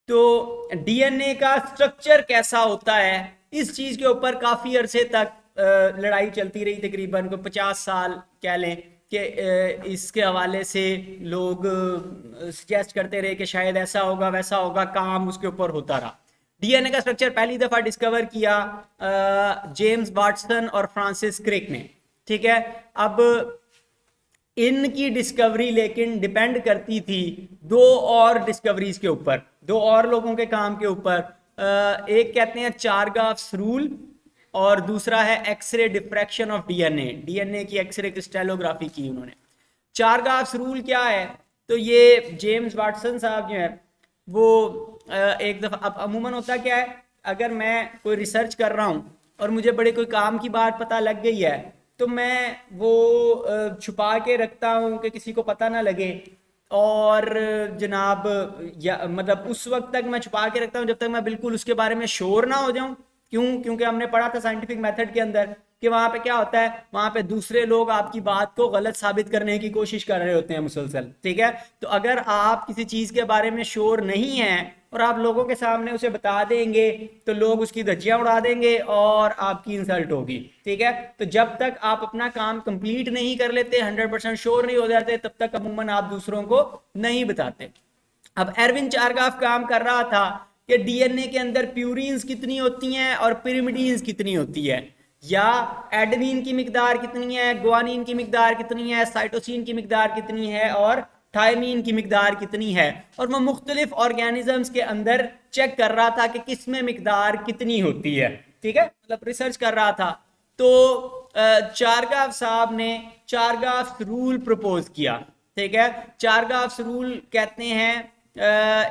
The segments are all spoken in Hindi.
तो डीएनए का स्ट्रक्चर कैसा होता है, इस चीज के ऊपर काफी अरसे तक लड़ाई चलती रही, तकरीबन को 50 साल कह लें कि इसके हवाले से लोग सजेस्ट करते रहे कि शायद ऐसा होगा वैसा होगा, काम उसके ऊपर होता रहा। डीएनए का स्ट्रक्चर पहली दफा डिस्कवर किया जेम्स वाटसन और फ्रांसिस क्रिक ने। ठीक है, अब इनकी डिस्कवरी लेकिन डिपेंड करती थी दो और डिस्कवरीज के ऊपर, दो और लोगों के काम के ऊपर। एक कहते हैं चारगाफ्स रूल और दूसरा है X ray diffraction of DNA. DNA की एक्सरे क्रिस्टलोग्राफी की उन्होंने। चारगाफ्स रूल क्या है, तो ये जेम्स वाटसन साहब जो है वो एक दफा, अब अमूमन होता क्या है, अगर मैं कोई रिसर्च कर रहा हूँ और मुझे बड़े कोई काम की बात पता लग गई है तो मैं वो छुपा के रखता हूँ कि किसी को पता ना लगे, और जनाब या मतलब उस वक्त तक मैं छुपा के रखता हूँ जब तक मैं बिल्कुल उसके बारे में श्योर ना हो जाऊं। क्यों? क्योंकि हमने पढ़ा था साइंटिफिक मेथड के अंदर कि वहां पे क्या होता है, वहां पे दूसरे लोग आपकी बात को गलत साबित करने की कोशिश कर रहे होते हैं मुसलसल। ठीक है, तो अगर आप किसी चीज के बारे में श्योर नहीं है और आप लोगों के सामने उसे बता देंगे तो लोग उसकी धज्जियां उड़ा देंगे और आपकी इंसल्ट होगी। ठीक है, तो जब तक आप अपना काम कंप्लीट नहीं कर लेते, 100% श्योर नहीं हो जाते, तब तक अमूमन आप दूसरों को नहीं बताते। अब एरविन चारगाफ काम कर रहा था कि डीएनए के अंदर प्यूरीन्स कितनी होती हैं और पिरिमिडीन्स कितनी होती है, या एडेनिन की मिकदार कितनी है, ग्वानिन की मिकदार कितनी है, साइटोसिन की मिकदार कितनी है और थायमीन की मिकदार कितनी है। और वह मुख्तलिफ ऑर्गेनिजम्स के अंदर चेक कर रहा था कि किस में मिकदार कितनी होती है। ठीक है, मतलब रिसर्च कर रहा था। तो चारगाफ साहब ने चारगाफ रूल प्रपोज किया। ठीक है, चारगाफ रूल कहते हैं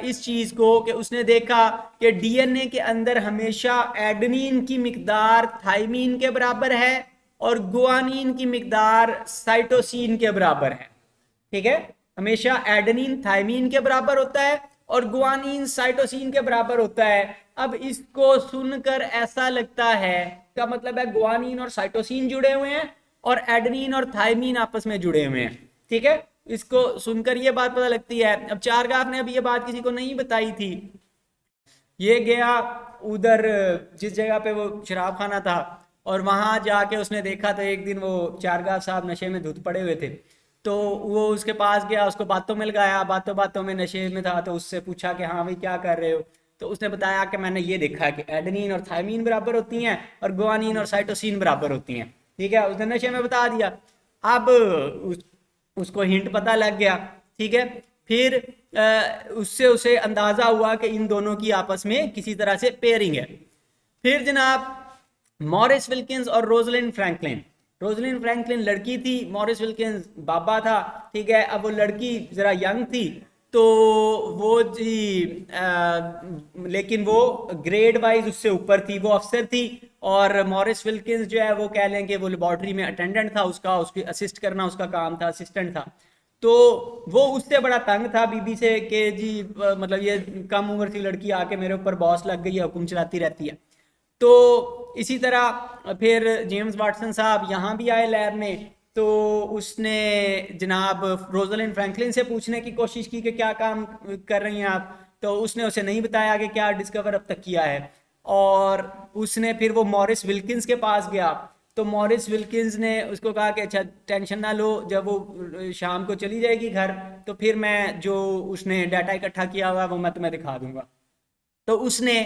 इस चीज को कि उसने देखा कि डीएनए के अंदर हमेशा एडेनिन की मिकदार थायमीन के बराबर है और गुआनिन की मिकदार साइटोसिन के बराबर है। ठीक है, हमेशा एडेनिन थायमीन के बराबर होता है और गुआनिन साइटोसिन के बराबर होता है। अब इसको सुनकर ऐसा लगता है, का मतलब है गुआनिन और साइटोसिन जुड़े हुए हैं और एडेनिन और थायमीन आपस में जुड़े हुए हैं। ठीक है, इसको सुनकर ये बात पता लगती है। अब चारगाफ ने अब ये बात किसी को नहीं बताई थी, ये गया उधर जिस जगह पे वो शराब खाना था और वहां जाके उसने देखा तो एक दिन वो चारगाफ साहब नशे में धुत पड़े हुए थे, तो वो उसके पास गया, उसको बातों में लगाया, बातों बातों में नशे में था, तो उससे पूछा कि हाँ भाई क्या कर रहे हो, तो उसने बताया कि मैंने ये देखा कि एडेनिन और थायमीन बराबर होती हैं और गुआनिन और साइटोसिन बराबर होती हैं। ठीक है, उसने नशे में बता दिया। अब उसको हिंट पता लग गया। ठीक है, फिर उससे उसे अंदाजा हुआ कि इन दोनों की आपस में किसी तरह से पेयरिंग है। फिर जनाब मॉरिस विल्किंस और रोजलिन फ्रैंकलिन, रोजलिन फ्रैंकलिन लड़की थी, मॉरिस विल्किंस बाबा था। ठीक है, अब वो लड़की जरा यंग थी तो वो जी लेकिन वो ग्रेड वाइज उससे ऊपर थी, वो अफसर थी। और मॉरिस विल्किंस जो है वो कह लें कि वो लेबॉर्ट्री में अटेंडेंट था, उसका उसकी असिस्ट करना उसका काम था, असिस्टेंट था। तो वो उससे बड़ा तंग था बीबी से कि जी मतलब ये कम उम्र की लड़की आके मेरे ऊपर बॉस लग गई है, हुक्म चलाती रहती है। तो इसी तरह फिर जेम्स वाटसन साहब यहाँ भी आए लैब में, तो उसने जनाब रोजलिन फ्रैंकलिन से पूछने की कोशिश की कि क्या काम कर रही हैं आप, तो उसने उसे नहीं बताया कि क्या डिस्कवर अब तक किया है। और उसने फिर वो मॉरिस विल्किंस के पास गया, तो मॉरिस विल्किंस ने उसको कहा कि अच्छा टेंशन ना लो, जब वो शाम को चली जाएगी घर तो फिर मैं जो उसने डाटा इकट्ठा किया हुआ वो मैं तुम्हें दिखा दूंगा। तो उसने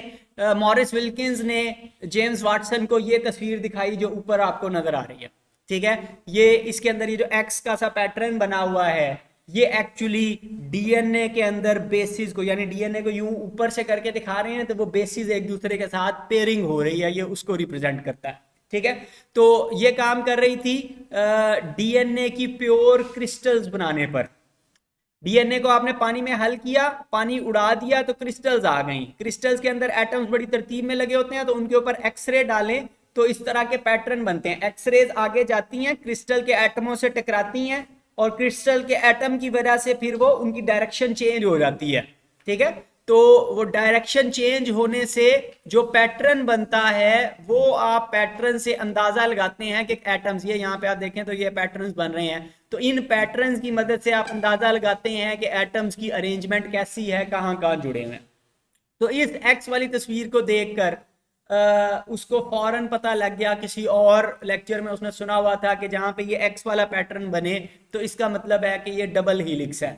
मॉरिस विल्किंस ने जेम्स वाटसन को ये तस्वीर दिखाई जो ऊपर आपको नजर आ रही है। ठीक है, ये इसके अंदर ये जो एक्स का सा पैटर्न बना हुआ है, ये एक्चुअली डीएनए के अंदर बेसिस को, यानी डीएनए को यूं ऊपर से करके दिखा रहे हैं तो वो बेसिस एक दूसरे के साथ पेयरिंग हो रही है, ये उसको रिप्रेजेंट करता है। ठीक है, तो ये काम कर रही थी डीएनए की प्योर क्रिस्टल्स बनाने पर। डीएनए को आपने पानी में हल किया, पानी उड़ा दिया तो क्रिस्टल्स आ गई। क्रिस्टल्स के अंदर एटम्स बड़ी तरतीब में लगे होते हैं, तो उनके ऊपर एक्सरे डालें तो इस तरह के पैटर्न बनते हैं। एक्सरेज आगे जाती हैं, क्रिस्टल के एटमों से टकराती हैं और क्रिस्टल के एटम की वजह से फिर वो उनकी डायरेक्शन चेंज हो जाती है। ठीक है, तो वो डायरेक्शन चेंज होने से जो पैटर्न बनता है वो आप पैटर्न से अंदाजा लगाते हैं कि एटम्स, ये यहाँ पे आप देखें तो ये पैटर्न्स बन रहे हैं, तो इन पैटर्न्स की मदद से आप अंदाजा लगाते हैं कि एटम्स की अरेंजमेंट कैसी है, कहाँ कहाँ जुड़े हुए हैं। तो इस एक्स वाली तस्वीर को देखकर उसको फौरन पता लग गया, किसी और लेक्चर में उसने सुना हुआ था कि जहां पे ये एक्स वाला पैटर्न बने तो इसका मतलब है कि ये डबल हीलिक्स है,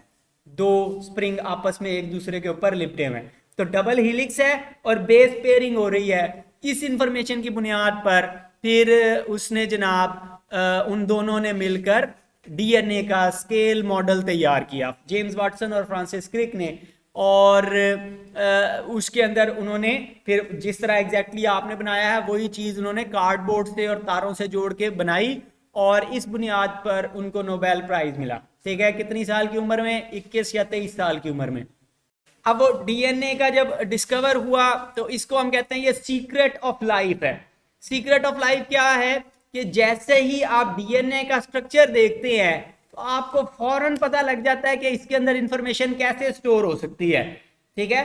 दो स्प्रिंग आपस में एक दूसरे के ऊपर लिपटे हुए हैं, तो डबल हीलिक्स है और बेस पेयरिंग हो रही है। इस इंफॉर्मेशन की बुनियाद पर फिर उसने जनाब उन दोनों ने मिलकर डीएनए का स्केल मॉडल तैयार किया, जेम्स वाटसन और फ्रांसिस क्रिक ने। और उसके अंदर उन्होंने फिर जिस तरह एग्जैक्टली आपने बनाया है वही चीज़ उन्होंने कार्डबोर्ड से और तारों से जोड़ के बनाई, और इस बुनियाद पर उनको नोबेल प्राइज मिला। ठीक है, कितनी साल की उम्र में? 21 या 23 साल की उम्र में। अब वो डीएनए का जब डिस्कवर हुआ तो इसको हम कहते हैं ये सीक्रेट ऑफ लाइफ है। सीक्रेट ऑफ लाइफ क्या है कि जैसे ही आप डीएनए का स्ट्रक्चर देखते हैं तो आपको फौरन पता लग जाता है कि इसके अंदर इंफॉर्मेशन कैसे स्टोर हो सकती है। ठीक है,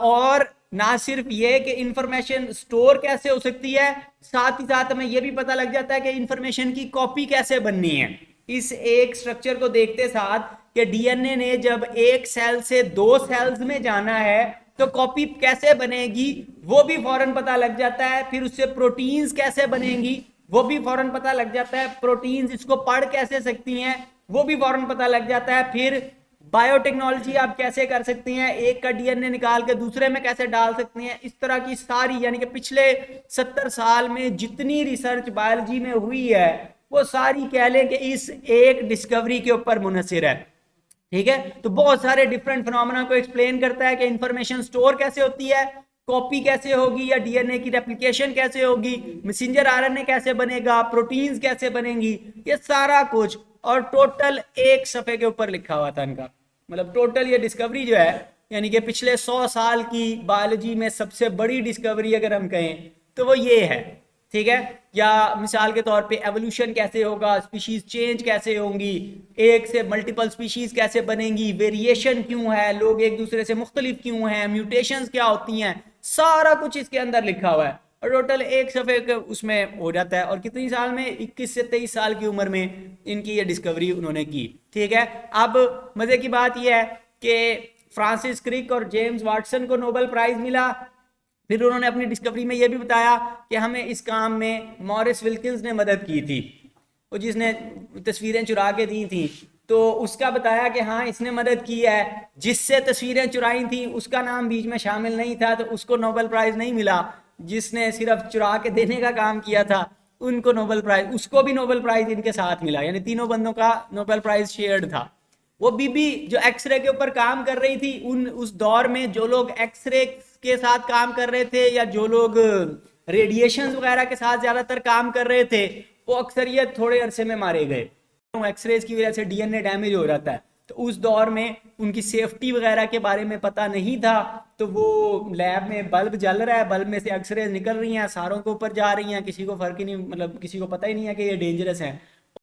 और ना सिर्फ ये कि इंफॉर्मेशन स्टोर कैसे हो सकती है, साथ ही साथ हमें यह भी पता लग जाता है कि इंफॉर्मेशन की कॉपी कैसे बननी है। इस एक स्ट्रक्चर को देखते साथ कि डीएनए ने जब एक सेल से दो सेल्स में जाना है तो कॉपी कैसे बनेगी वो भी फौरन पता लग जाता है। फिर उससे प्रोटीन्स कैसे बनेंगी वो भी फौरन पता लग जाता है। प्रोटीन्स इसको पढ़ कैसे सकती हैं वो भी फौरन पता लग जाता है। फिर बायोटेक्नोलॉजी आप कैसे कर सकती हैं, एक का डीएनए निकाल के दूसरे में कैसे डाल सकती हैं, इस तरह की सारी, यानी कि पिछले 70 साल में जितनी रिसर्च बायोलॉजी में हुई है वो सारी कह लें कि इस एक डिस्कवरी के ऊपर मुनहसिर है। ठीक है, तो बहुत सारे डिफरेंट फिनोमेना को एक्सप्लेन करता है कि इंफॉर्मेशन स्टोर कैसे होती है, कॉपी कैसे होगी या डीएनए की रेप्लिकेशन कैसे होगी, मैसेंजर आरएनए कैसे बनेगा, प्रोटीन्स कैसे बनेंगी, ये सारा कुछ। और टोटल एक सफ़े के ऊपर लिखा हुआ था इनका, मतलब टोटल ये डिस्कवरी जो है यानी कि पिछले 100 साल की बायोलॉजी में सबसे बड़ी डिस्कवरी अगर हम कहें तो वो ये है। ठीक है, या मिसाल के तौर पे एवोल्यूशन कैसे होगा, स्पीशीज चेंज कैसे होंगी, एक से मल्टीपल स्पीशीज कैसे बनेंगी, वेरिएशन क्यों है, लोग एक दूसरे से मुख्तलिफ क्यों हैं, म्यूटेशंस क्या होती हैं, सारा कुछ इसके अंदर लिखा हुआ है। और टोटल एक सफ़े उसमें हो जाता है। और कितनी साल में? 21 से 23 साल की उम्र में इनकी ये डिस्कवरी उन्होंने की। ठीक है, अब मज़े की बात यह है कि फ्रांसिस क्रिक और जेम्स वाटसन को नोबेल प्राइज़ मिला। फिर उन्होंने अपनी डिस्कवरी में यह भी बताया कि हमें इस काम में मॉरिस विल्किंस ने मदद की थी, वो जिसने तस्वीरें चुरा के दी थी, तो उसका बताया कि हाँ इसने मदद की है। जिससे तस्वीरें चुराई थी उसका नाम बीच में शामिल नहीं था तो उसको नोबेल प्राइज़ नहीं मिला। जिसने सिर्फ चुरा के देने का काम किया था उनको नोबेल प्राइज़, उसको भी नोबेल प्राइज़ इनके साथ मिला, यानी तीनों बंदों का नोबेल प्राइज़ शेयर्ड था। वो बीबी जो एक्सरे के ऊपर काम कर रही थी, उस दौर में जो लोग एक्सरे के साथ काम कर रहे थे या जो लोग रेडिएशन वगैरह के साथ ज़्यादातर काम कर रहे थे वो अक्सरियत थोड़े अरसे में मारे गए। एक्सरेज की वजह से डीएनए डैमेज हो जाता है, तो उस दौर में उनकी सेफ्टी वगैरह के बारे में पता नहीं था, तो वो लैब में बल्ब जल रहा है, बल्ब में से एक्सरेज निकल रही हैं, सारों के ऊपर जा रही हैं, किसी को फ़र्क ही नहीं, मतलब किसी को पता ही नहीं है कि ये डेंजरस हैं।